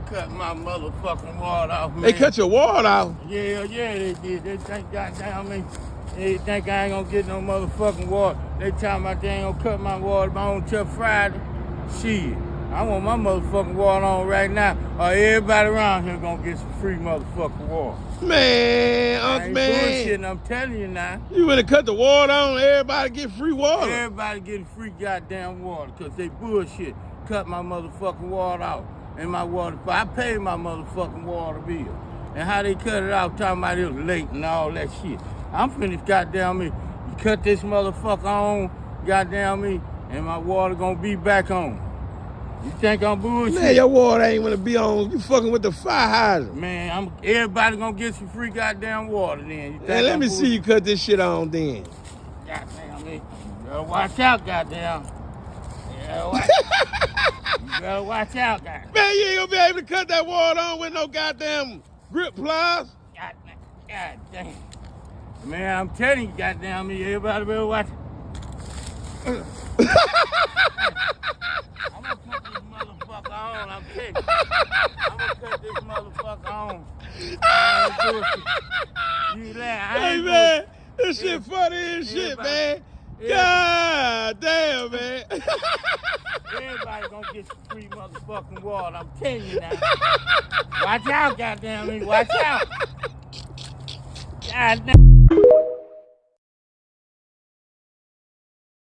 cut my motherfucking water off, man. They cut your water off? Yeah, they did. They think goddamn me. They think I ain't gonna get no motherfucking water. They talking about they ain't gonna cut my water on till Friday. Shit. I want my motherfucking water on right now, or everybody around here gonna get some free motherfucking water. Man, Uncle Man. Bullshitting, I'm telling you now. You wanna cut the water on, everybody get free water. Everybody getting free goddamn water, cause they bullshit. Cut my motherfucking water out. And my water, I paid my motherfucking water bill. And how they cut it out, talking about it was late and all that shit. I'm finished, goddamn me. You cut this motherfucker on, goddamn me, and my water gonna be back on. You think I'm bullshit? Man, your water ain't gonna be on. You fucking with the fire hydrant. Man, everybody gonna get some free goddamn water then. You think Man, let me see you cut this shit on then. Goddamn me. You better watch out, goddamn. You better watch out, goddamn. Man, you ain't gonna be able to cut that water on with no goddamn grip pliers. God damn. Man, I'm telling you, goddamn me, everybody better watch. I'm gonna cut this motherfucker on, I'm telling you. I'm gonna cut this motherfucker on. You laugh. Hey, man, this shit funny as shit, man. God damn, man. Everybody gonna get some free motherfucking water, I'm telling you now. Watch out, goddamn me, watch out. God damn.